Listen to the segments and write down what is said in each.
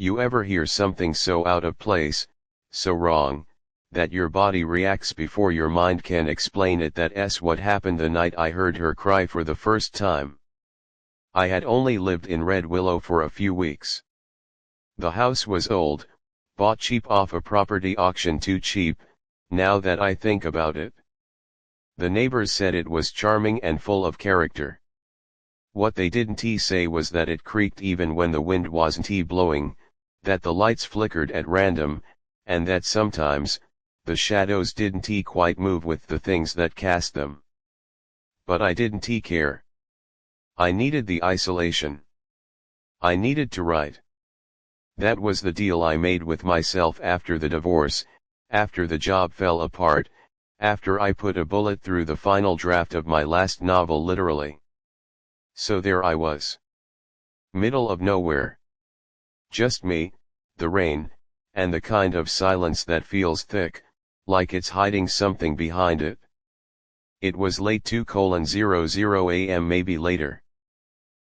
You ever hear something so out of place, so wrong, that your body reacts before your mind can explain it? That's what happened the night I heard her cry for the first time. I had only lived in Red Willow for a few weeks. The house was old, bought cheap off a property auction, too cheap, now that I think about it. The neighbors said it was charming and full of character. What they didn't say was that it creaked even when the wind wasn't blowing, that the lights flickered at random, and that sometimes, the shadows didn't quite move with the things that cast them. But I didn't care. I needed the isolation. I needed to write. That was the deal I made with myself after the divorce, after the job fell apart, after I put a bullet through the final draft of my last novel, literally. So there I was. Middle of nowhere. Just me, the rain, and the kind of silence that feels thick, like it's hiding something behind it. It was late 2:00 a.m., maybe later.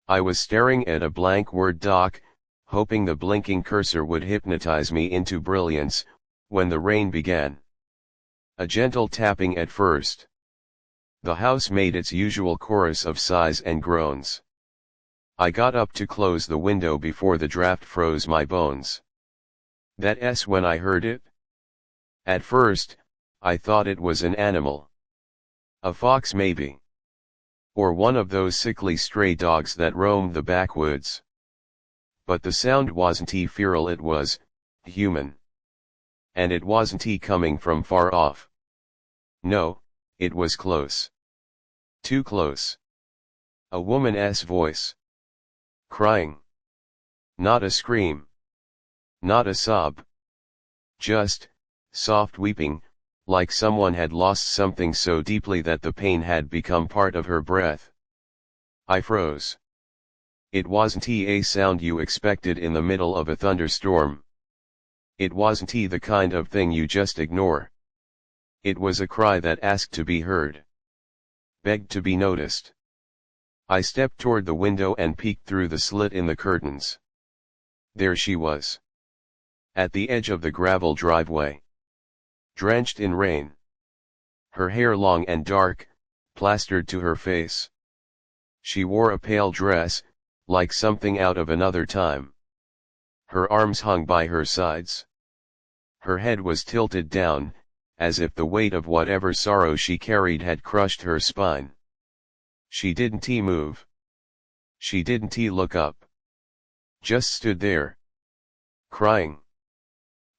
I was staring at a blank Word doc, hoping the blinking cursor would hypnotize me into brilliance, when the rain began. A gentle tapping at first. The house made its usual chorus of sighs and groans. I got up to close the window before the draft froze my bones. That's when I heard it. At first, I thought it was an animal. A fox maybe. Or one of those sickly stray dogs that roam the backwoods. But the sound wasn't feral, it was human. And it wasn't coming from far off. No, it was close. Too close. A woman's voice. Crying. Not a scream. Not a sob. Just, soft weeping, like someone had lost something so deeply that the pain had become part of her breath. I froze. It wasn't a sound you expected in the middle of a thunderstorm. It wasn't the kind of thing you just ignore. It was a cry that asked to be heard. Begged to be noticed. I stepped toward the window and peeked through the slit in the curtains. There she was. At the edge of the gravel driveway. Drenched in rain. Her hair long and dark, plastered to her face. She wore a pale dress, like something out of another time. Her arms hung by her sides. Her head was tilted down, as if the weight of whatever sorrow she carried had crushed her spine. She didn't move. She didn't look up. Just stood there. Crying.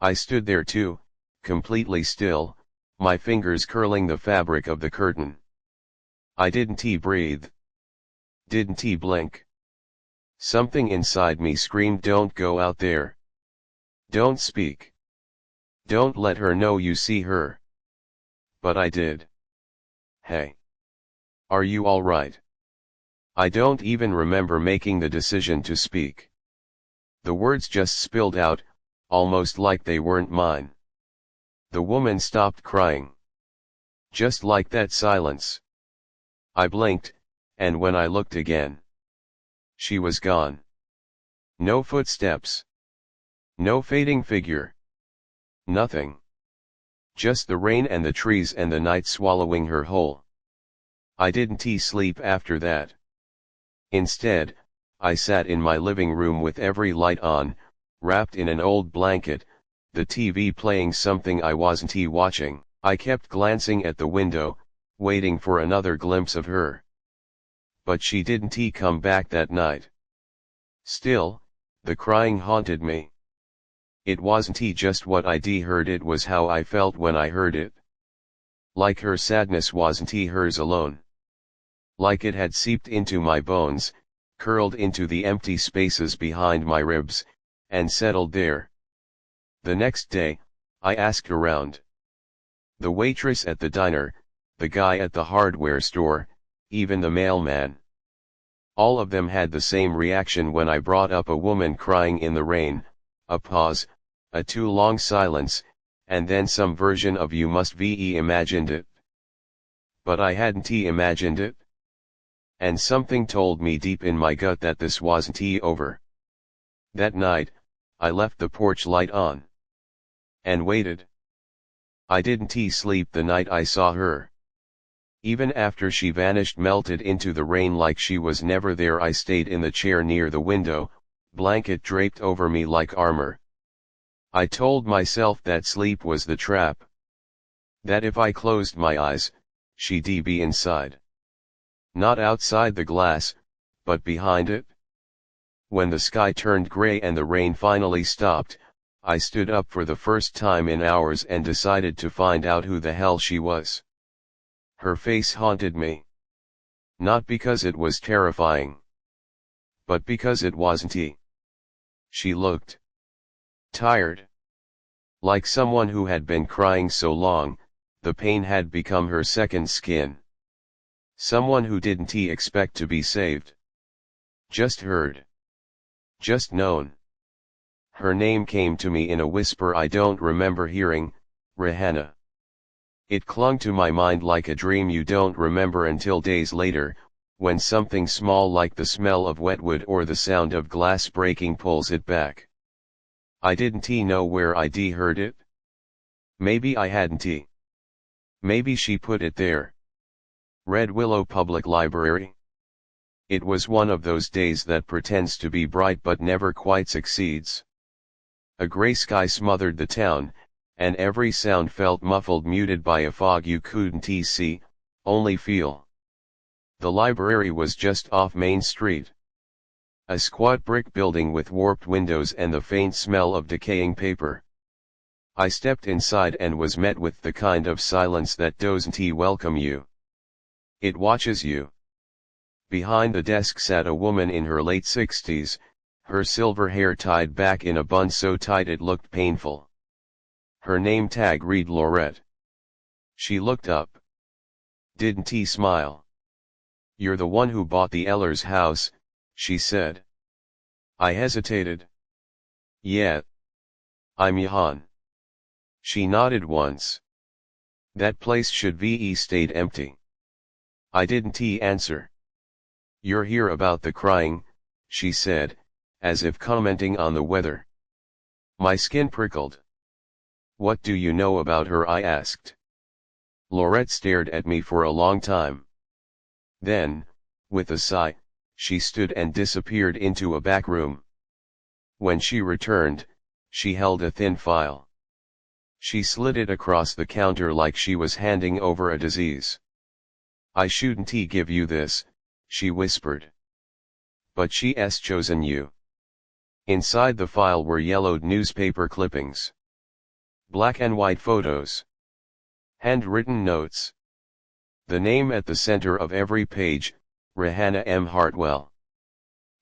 I stood there too, completely still, my fingers curling the fabric of the curtain. I didn't breathe. Didn't blink. Something inside me screamed, don't go out there. Don't speak. Don't let her know you see her. But I did. Hey. Are you all right? I don't even remember making the decision to speak. The words just spilled out, almost like they weren't mine. The woman stopped crying. Just like that silence. I blinked, and when I looked again, she was gone. No footsteps. No fading figure. Nothing. Just the rain and the trees and the night swallowing her whole. I didn't sleep after that. Instead, I sat in my living room with every light on, wrapped in an old blanket, the TV playing something I wasn't watching. I kept glancing at the window, waiting for another glimpse of her. But she didn't come back that night. Still, the crying haunted me. It wasn't just what I'd heard, it was how I felt when I heard it. Like her sadness wasn't hers alone. Like it had seeped into my bones, curled into the empty spaces behind my ribs, and settled there. The next day, I asked around. The waitress at the diner, the guy at the hardware store, even the mailman. All of them had the same reaction when I brought up a woman crying in the rain, a pause, a too long silence, and then some version of you must ve imagined it. But I hadn't imagined it. And something told me deep in my gut that this wasn't over. That night, I left the porch light on. And waited. I didn't sleep the night I saw her. Even after she vanished, melted into the rain like she was never there, I stayed in the chair near the window, blanket draped over me like armor. I told myself that sleep was the trap. That if I closed my eyes, she'd be inside. Not outside the glass, but behind it. When the sky turned gray and the rain finally stopped, I stood up for the first time in hours and decided to find out who the hell she was. Her face haunted me. Not because it was terrifying, but because it wasn't. She looked tired. Like someone who had been crying so long, the pain had become her second skin. Someone who didn't expect to be saved. Just heard. Just known. Her name came to me in a whisper I don't remember hearing, Rihanna. It clung to my mind like a dream you don't remember until days later, when something small like the smell of wet wood or the sound of glass breaking pulls it back. I didn't know where I'd heard it. Maybe I hadn't. Maybe she put it there. Red Willow Public Library. It was one of those days that pretends to be bright but never quite succeeds. A gray sky smothered the town, and every sound felt muffled, muted by a fog you couldn't see, only feel. The library was just off Main Street. A squat brick building with warped windows and the faint smell of decaying paper. I stepped inside and was met with the kind of silence that doesn't welcome you. It watches you. Behind the desk sat a woman in her late 60s, her silver hair tied back in a bun so tight it looked painful. Her name tag read Laurette. She looked up. Didn't smile. "You're the one who bought the Ellers house," she said. I hesitated. "Yeah. I'm Johan." She nodded once. "That place should be stayed empty." I didn't answer. "You're here about the crying," she said, as if commenting on the weather. My skin prickled. "What do you know about her?" I asked. Laurette stared at me for a long time. Then, with a sigh, she stood and disappeared into a back room. When she returned, she held a thin file. She slid it across the counter like she was handing over a disease. "I shouldn't give you this," she whispered. "But she's chosen you." Inside the file were yellowed newspaper clippings. Black and white photos. Handwritten notes. The name at the center of every page, Rihanna M. Hartwell.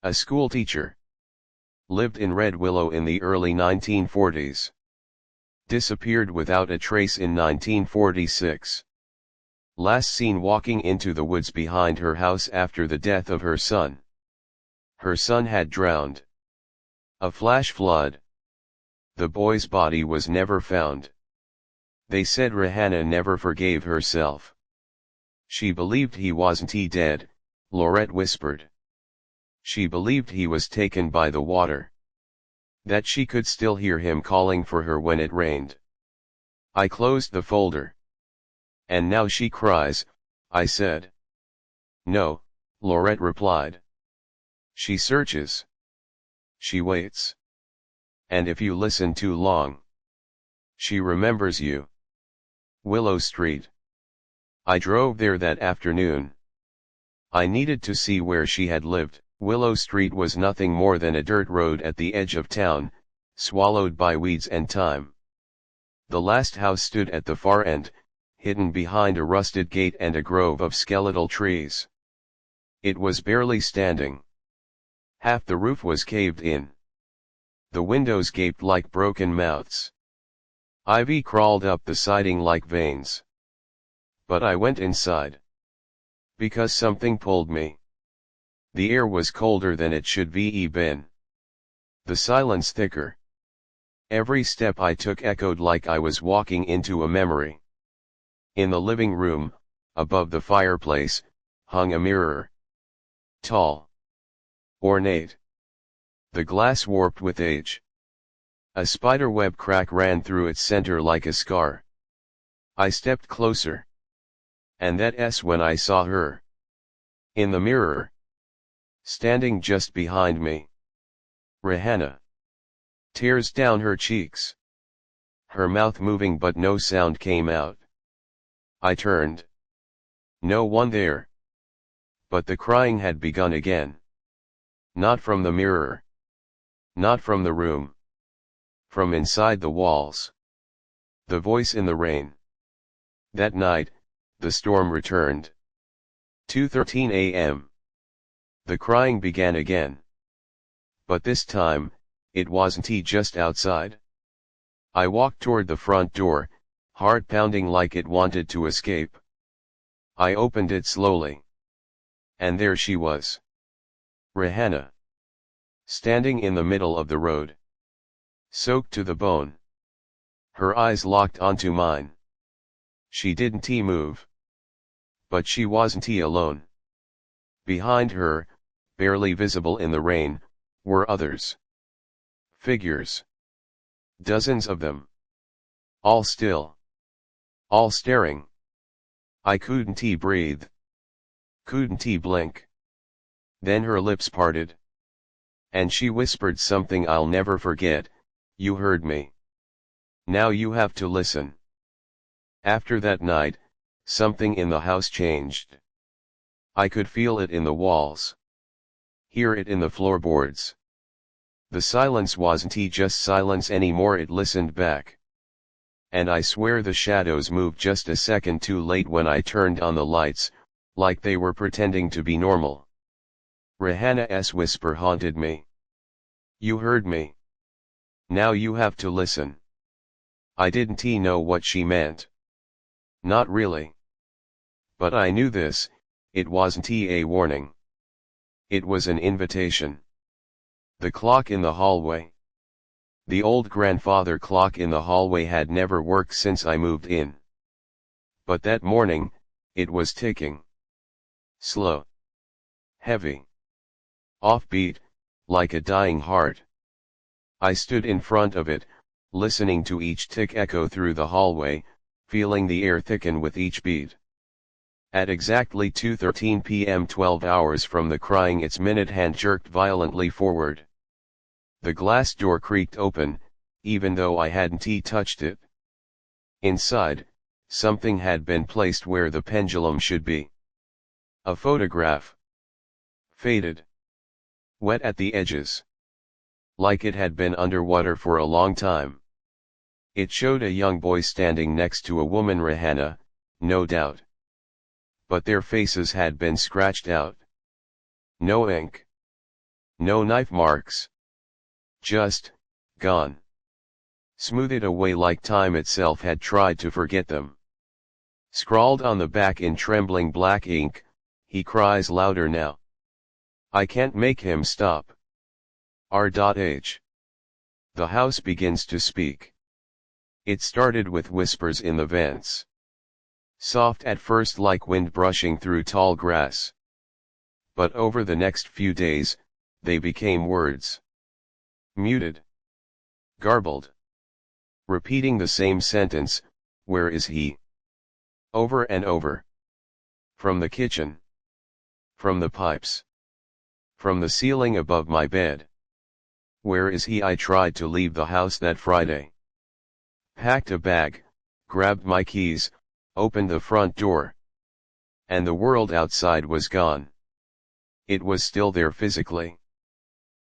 A schoolteacher. Lived in Red Willow in the early 1940s. Disappeared without a trace in 1946. Last seen walking into the woods behind her house after the death of her son. Her son had drowned. A flash flood. The boy's body was never found. They said Rihanna never forgave herself. She believed he wasn't dead, Laurette whispered. She believed he was taken by the water. That she could still hear him calling for her when it rained. I closed the folder. "And now she cries," I said. "No," Laurette replied. "She searches. She waits. And if you listen too long, she remembers you." Willow Street. I drove there that afternoon. I needed to see where she had lived. Willow Street was nothing more than a dirt road at the edge of town, swallowed by weeds and thyme. The last house stood at the far end, hidden behind a rusted gate and a grove of skeletal trees. It was barely standing. Half the roof was caved in. The windows gaped like broken mouths. Ivy crawled up the siding like veins. But I went inside. Because something pulled me. The air was colder than it should be been. The silence thicker. Every step I took echoed like I was walking into a memory. In the living room, above the fireplace, hung a mirror. Tall. Ornate. The glass warped with age. A spiderweb crack ran through its center like a scar. I stepped closer. And that's when I saw her. In the mirror. Standing just behind me. Rihanna. Tears down her cheeks. Her mouth moving but no sound came out. I turned. No one there. But the crying had begun again. Not from the mirror. Not from the room. From inside the walls. The voice in the rain. That night, the storm returned. 2:13 a.m. The crying began again. But this time, it wasn't just outside. I walked toward the front door, heart pounding like it wanted to escape. I opened it slowly. And there she was. Rihanna. Standing in the middle of the road. Soaked to the bone. Her eyes locked onto mine. She didn't move. But she wasn't alone. Behind her, barely visible in the rain, were others. Figures. Dozens of them. All still. All staring. I couldn't breathe. Couldn't blink. Then her lips parted. And she whispered something I'll never forget, "You heard me. Now you have to listen." After that night, something in the house changed. I could feel it in the walls. Hear it in the floorboards. The silence wasn't just silence anymore, it listened back. And I swear the shadows moved just a second too late when I turned on the lights, like they were pretending to be normal. Rihanna's whisper haunted me. "You heard me. Now you have to listen." I didn't know what she meant. Not really. But I knew this, it wasn't a warning. It was an invitation. The clock in the hallway. The old grandfather clock in the hallway had never worked since I moved in. But that morning, it was ticking. Slow. Heavy. Offbeat, like a dying heart. I stood in front of it, listening to each tick echo through the hallway, feeling the air thicken with each beat. At exactly 2:13 p.m., 12 hours from the crying, its minute hand jerked violently forward. The glass door creaked open, even though I hadn't touched it. Inside, something had been placed where the pendulum should be. A photograph. Faded. Wet at the edges. Like it had been underwater for a long time. It showed a young boy standing next to a woman, Rihanna, no doubt. But their faces had been scratched out. No ink. No knife marks. Just, gone. Smoothed away like time itself had tried to forget them. Scrawled on the back in trembling black ink, "He cries louder now. I can't make him stop. R.H. The house begins to speak. It started with whispers in the vents. Soft at first, like wind brushing through tall grass. But over the next few days, they became words. Muted. Garbled. Repeating the same sentence, "Where is he?" Over and over. From the kitchen. From the pipes. From the ceiling above my bed. Where is he? I tried to leave the house that Friday. Packed a bag, grabbed my keys, opened the front door. And the world outside was gone. It was still there physically.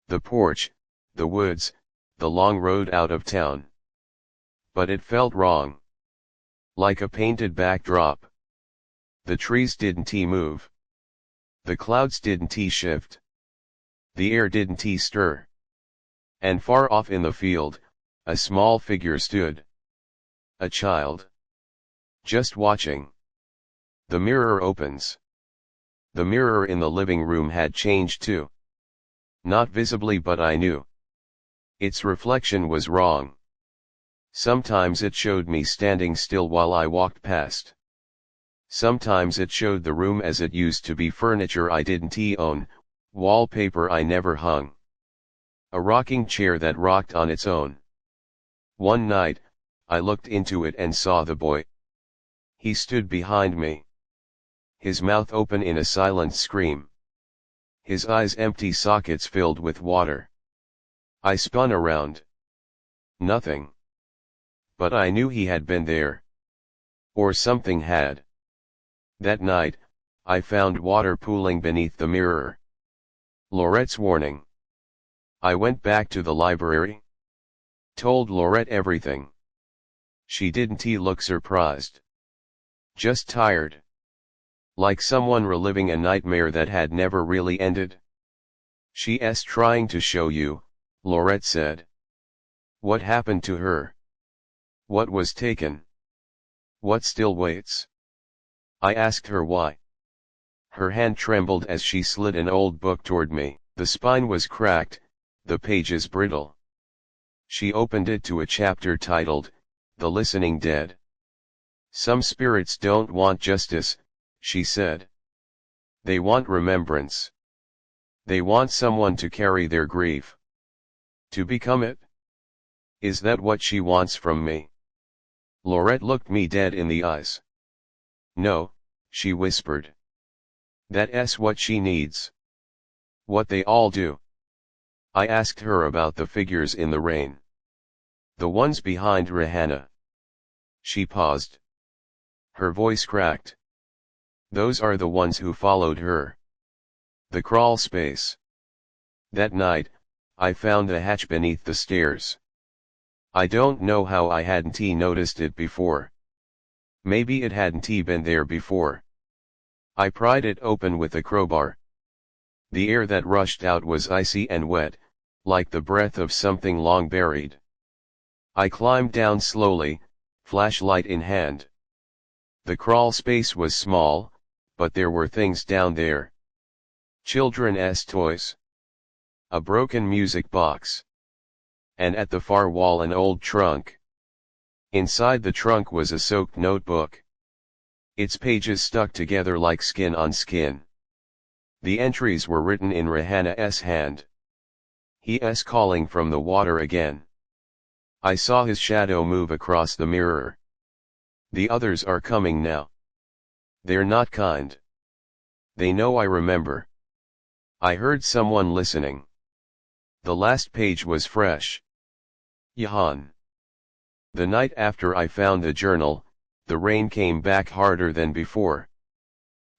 The porch, the woods, the long road out of town. But it felt wrong. Like a painted backdrop. The trees didn't move. The clouds didn't shift. The air didn't stir. And far off in the field, a small figure stood. A child. Just watching. The mirror opens. The mirror in the living room had changed too. Not visibly, but I knew. Its reflection was wrong. Sometimes it showed me standing still while I walked past. Sometimes it showed the room as it used to be, furniture I didn't own, wallpaper I never hung. A rocking chair that rocked on its own. One night, I looked into it and saw the boy. He stood behind me. His mouth open in a silent scream. His eyes empty sockets filled with water. I spun around. Nothing. But I knew he had been there. Or something had. That night, I found water pooling beneath the mirror. Laurette's warning. I went back to the library. Told Laurette everything. She didn't look surprised. Just tired. Like someone reliving a nightmare that had never really ended. She's trying to show you, Laurette said. What happened to her? What was taken? What still waits? I asked her why. Her hand trembled as she slid an old book toward me. The spine was cracked, the pages brittle. She opened it to a chapter titled, The Listening Dead. Some spirits don't want justice, she said. They want remembrance. They want someone to carry their grief. To become it? Is that what she wants from me? Laurette looked me dead in the eyes. No, she whispered. That's what she needs. What they all do. I asked her about the figures in the rain. The ones behind Rihanna. She paused. Her voice cracked. Those are the ones who followed her. The crawl space. That night, I found a hatch beneath the stairs. I don't know how I hadn't noticed it before. Maybe it hadn't been there before. I pried it open with a crowbar. The air that rushed out was icy and wet, like the breath of something long buried. I climbed down slowly, flashlight in hand. The crawl space was small, but there were things down there. Children's toys. A broken music box. And at the far wall an old trunk. Inside the trunk was a soaked notebook. Its pages stuck together like skin on skin. The entries were written in Rihanna's hand. He's calling from the water again. I saw his shadow move across the mirror. The others are coming now. They're not kind. They know I remember. I heard someone listening. The last page was fresh. Yahan. The night after I found the journal, the rain came back harder than before.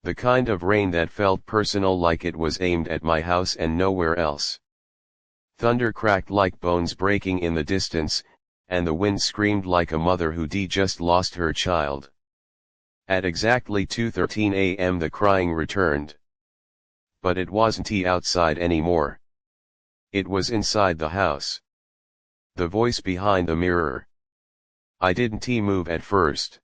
The kind of rain that felt personal, like it was aimed at my house and nowhere else. Thunder cracked like bones breaking in the distance, and the wind screamed like a mother who just lost her child. At exactly 2:13 a.m. the crying returned. But it wasn't outside anymore. It was inside the house. The voice behind the mirror. I didn't move at first.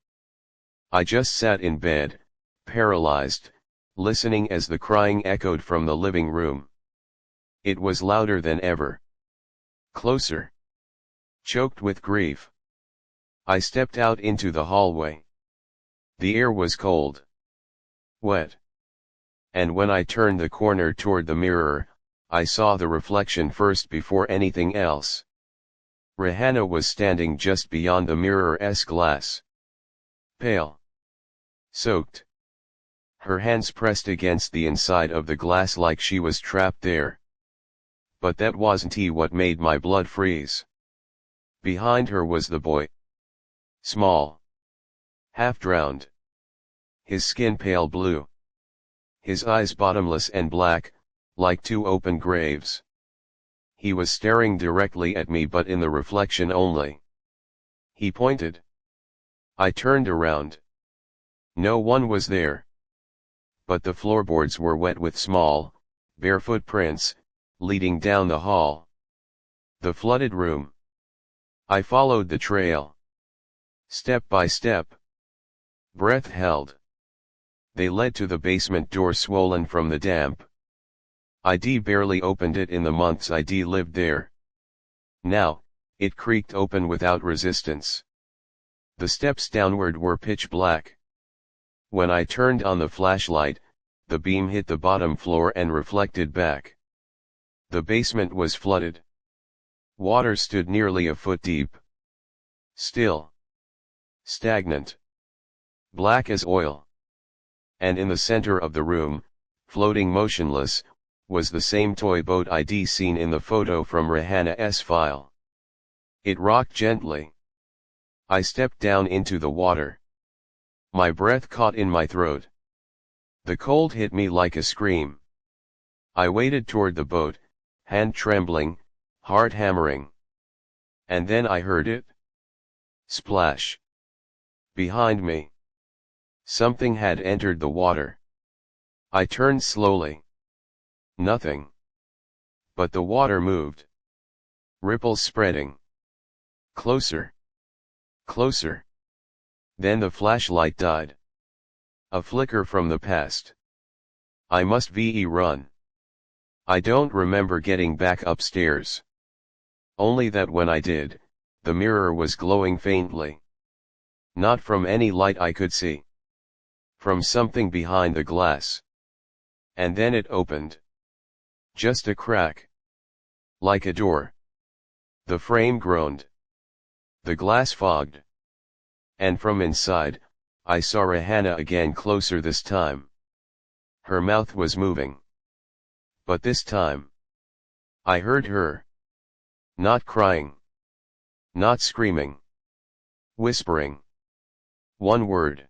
I just sat in bed, paralyzed, listening as the crying echoed from the living room. It was louder than ever. Closer. Choked with grief. I stepped out into the hallway. The air was cold. Wet. And when I turned the corner toward the mirror, I saw the reflection first before anything else. Rihanna was standing just beyond the mirror's glass. Pale. Soaked. Her hands pressed against the inside of the glass like she was trapped there. But that wasn't what made my blood freeze. Behind her was the boy. Small. Half drowned. His skin pale blue. His eyes bottomless and black, like two open graves. He was staring directly at me, but in the reflection only. He pointed. I turned around. No one was there. But the floorboards were wet with small, bare footprints, leading down the hall. The flooded room. I followed the trail. Step by step. Breath held. They led to the basement door, swollen from the damp. I barely opened it in the months I lived there. Now, it creaked open without resistance. The steps downward were pitch black. When I turned on the flashlight, the beam hit the bottom floor and reflected back. The basement was flooded. Water stood nearly a foot deep. Still. Stagnant. Black as oil. And in the center of the room, floating motionless, was the same toy boat I'd seen in the photo from Rihanna's file. It rocked gently. I stepped down into the water. My breath caught in my throat. The cold hit me like a scream. I waded toward the boat, hand trembling, heart hammering. And then I heard it. Splash. Behind me. Something had entered the water. I turned slowly. Nothing. But the water moved. Ripples spreading. Closer. Closer. Then the flashlight died. A flicker from the past. I must run. I don't remember getting back upstairs. Only that when I did, the mirror was glowing faintly. Not from any light I could see. From something behind the glass. And then it opened. Just a crack. Like a door. The frame groaned. The glass fogged. And from inside, I saw Rihanna again, closer this time. Her mouth was moving. But this time, I heard her. Not crying. Not screaming. Whispering. One word.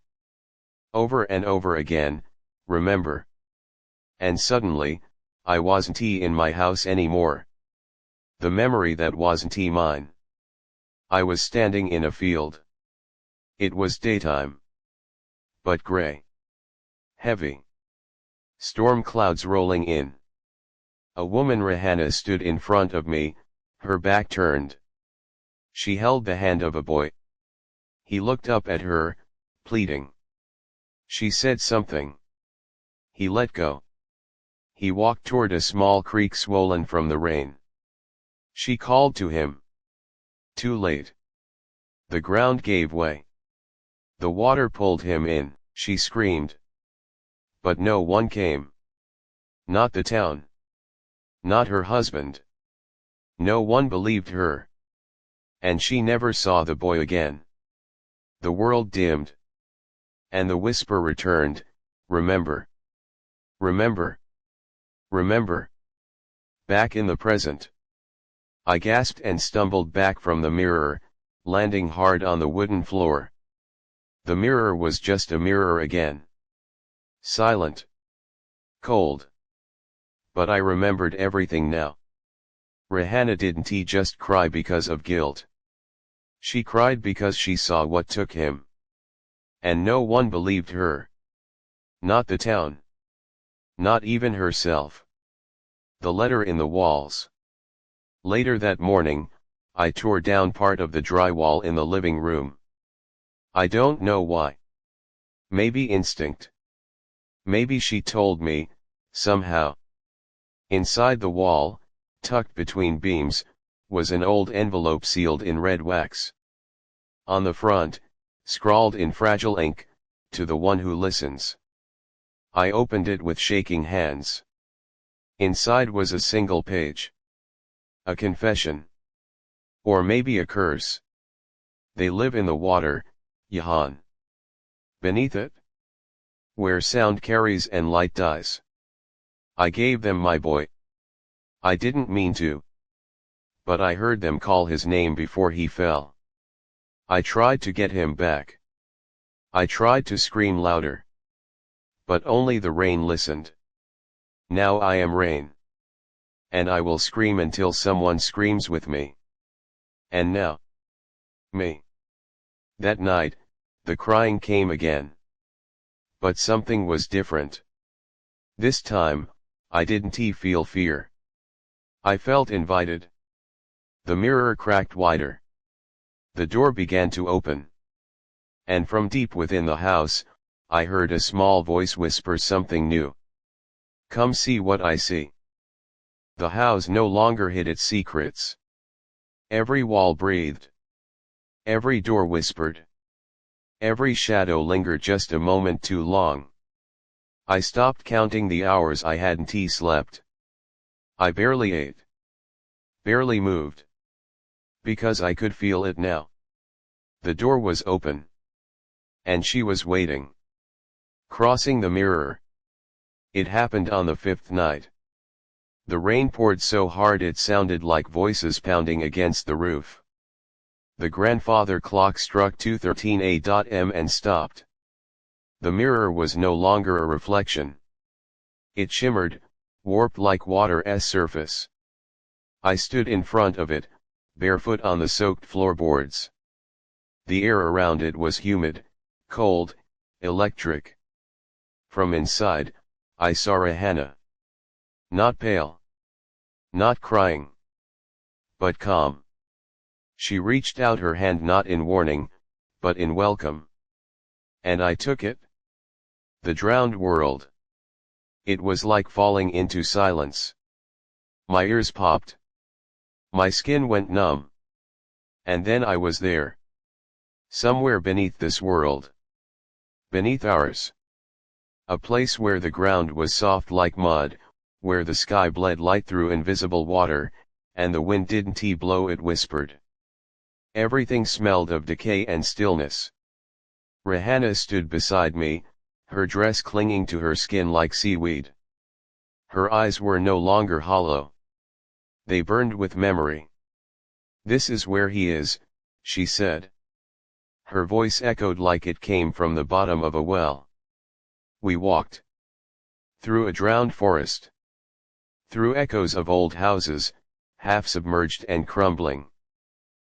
Over and over again, remember. And suddenly, I wasn't in my house anymore. The memory that wasn't mine. I was standing in a field. It was daytime. But gray. Heavy. Storm clouds rolling in. A woman, Rihanna, stood in front of me, her back turned. She held the hand of a boy. He looked up at her, pleading. She said something. He let go. He walked toward a small creek swollen from the rain. She called to him. Too late. The ground gave way. The water pulled him in, she screamed. But no one came. Not the town. Not her husband. No one believed her. And she never saw the boy again. The world dimmed. And the whisper returned, remember. Remember. Remember. Back in the present. I gasped and stumbled back from the mirror, landing hard on the wooden floor. The mirror was just a mirror again. Silent. Cold. But I remembered everything now. Rihanna didn't just cry because of guilt. She cried because she saw what took him. And no one believed her. Not the town. Not even herself. The letter in the walls. Later that morning, I tore down part of the drywall in the living room. I don't know why. Maybe instinct. Maybe she told me, somehow. Inside the wall, tucked between beams, was an old envelope sealed in red wax. On the front, scrawled in fragile ink, to the one who listens. I opened it with shaking hands. Inside was a single page. A confession. Or maybe a curse. They live in the water, Jahan. Beneath it? Where sound carries and light dies. I gave them my boy. I didn't mean to. But I heard them call his name before he fell. I tried to get him back. I tried to scream louder. But only the rain listened. Now I am rain. And I will scream until someone screams with me. And now. Me. That night, the crying came again. But something was different. This time, I didn't feel fear. I felt invited. The mirror cracked wider. The door began to open. And from deep within the house, I heard a small voice whisper something new. Come see what I see. The house no longer hid its secrets. Every wall breathed. Every door whispered. Every shadow lingered just a moment too long. I stopped counting the hours I hadn't slept. I barely ate. Barely moved. Because I could feel it now. The door was open. And she was waiting. Crossing the mirror. It happened on the 5th night. The rain poured so hard it sounded like voices pounding against the roof. The grandfather clock struck 2:13 a.m. and stopped. The mirror was no longer a reflection. It shimmered, warped like water's surface. I stood in front of it, barefoot on the soaked floorboards. The air around it was humid, cold, electric. From inside, I saw Rahana. Not pale. Not crying. But calm. She reached out her hand not in warning, but in welcome. And I took it. The drowned world. It was like falling into silence. My ears popped. My skin went numb. And then I was there. Somewhere beneath this world. Beneath ours. A place where the ground was soft like mud, where the sky bled light through invisible water, and the wind didn't blow, it whispered. Everything smelled of decay and stillness. Rahana stood beside me, her dress clinging to her skin like seaweed. Her eyes were no longer hollow. They burned with memory. "This is where he is," she said. Her voice echoed like it came from the bottom of a well. We walked. Through a drowned forest. Through echoes of old houses, half submerged and crumbling.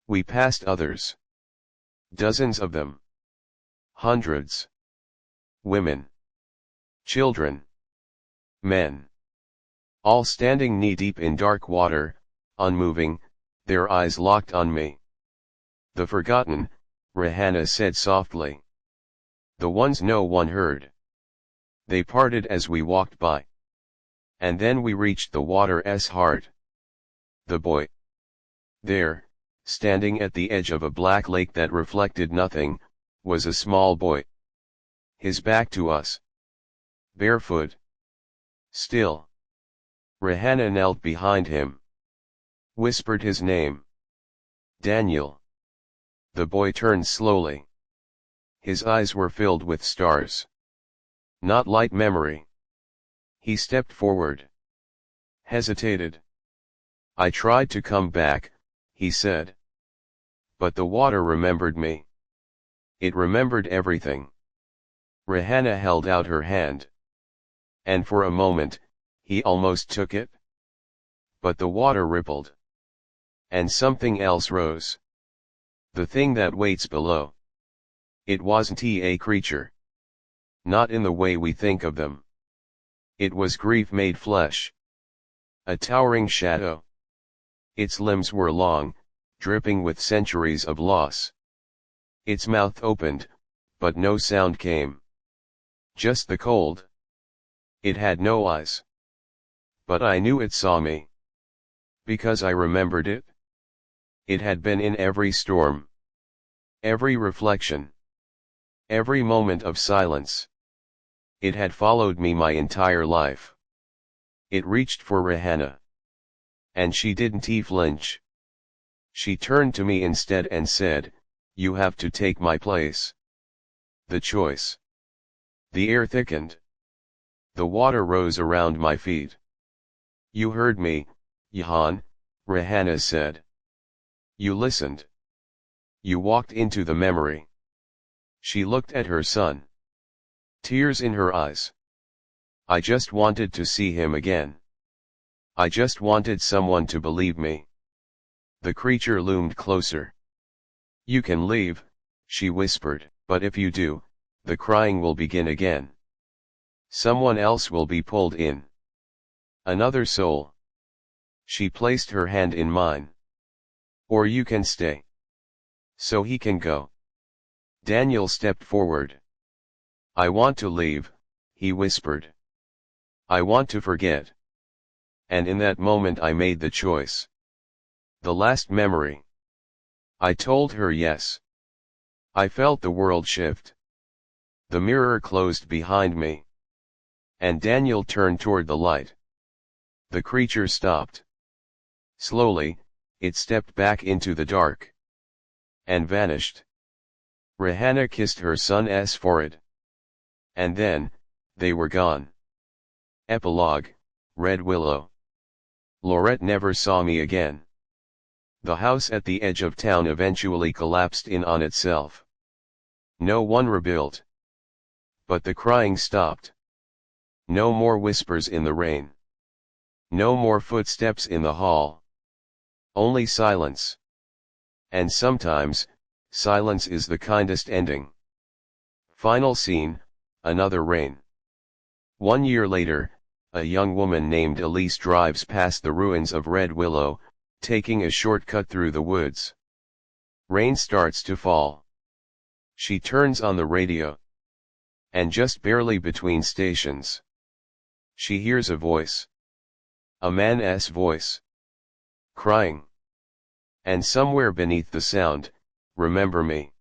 We passed others. Dozens of them. Hundreds. Women. Children. Men. All standing knee-deep in dark water, unmoving, their eyes locked on me. "The forgotten," Rahana said softly. "The ones no one heard." They parted as we walked by. And then we reached the water's heart. The boy. There, standing at the edge of a black lake that reflected nothing, was a small boy. His back to us. Barefoot. Still. Rahana knelt behind him. Whispered his name. "Daniel." The boy turned slowly. His eyes were filled with stars. Not light memory. He stepped forward. Hesitated. "I tried to come back," he said. "But the water remembered me. It remembered everything." Rahana held out her hand. And for a moment, he almost took it. But the water rippled. And something else rose. The thing that waits below. It wasn't a creature. Not in the way we think of them. It was grief made flesh. A towering shadow. Its limbs were long, dripping with centuries of loss. Its mouth opened, but no sound came. Just the cold. It had no eyes. But I knew it saw me. Because I remembered it. It had been in every storm. Every reflection. Every moment of silence. It had followed me my entire life. It reached for Rahana. And she didn't flinch. She turned to me instead and said, "You have to take my place." The choice. The air thickened. The water rose around my feet. "You heard me, Johan," Rahana said. "You listened. You walked into the memory." She looked at her son. Tears in her eyes. "I just wanted to see him again. I just wanted someone to believe me." The creature loomed closer. "You can leave," she whispered, "but if you do, the crying will begin again. Someone else will be pulled in. Another soul." She placed her hand in mine. "Or you can stay. So he can go." Daniel stepped forward. "I want to leave," he whispered. "I want to forget." And in that moment I made the choice. The last memory. I told her yes. I felt the world shift. The mirror closed behind me. And Daniel turned toward the light. The creature stopped. Slowly, it stepped back into the dark. And vanished. Rihanna kissed her son's forehead. And then, they were gone. Epilogue, Red Willow. Laurette never saw me again. The house at the edge of town eventually collapsed in on itself. No one rebuilt. But the crying stopped. No more whispers in the rain. No more footsteps in the hall. Only silence. And sometimes, silence is the kindest ending. Final scene, another rain. 1 year later, a young woman named Elise drives past the ruins of Red Willow, taking a shortcut through the woods. Rain starts to fall. She turns on the radio. And just barely between stations, she hears a voice. A man's voice. Crying. And somewhere beneath the sound, "Remember me."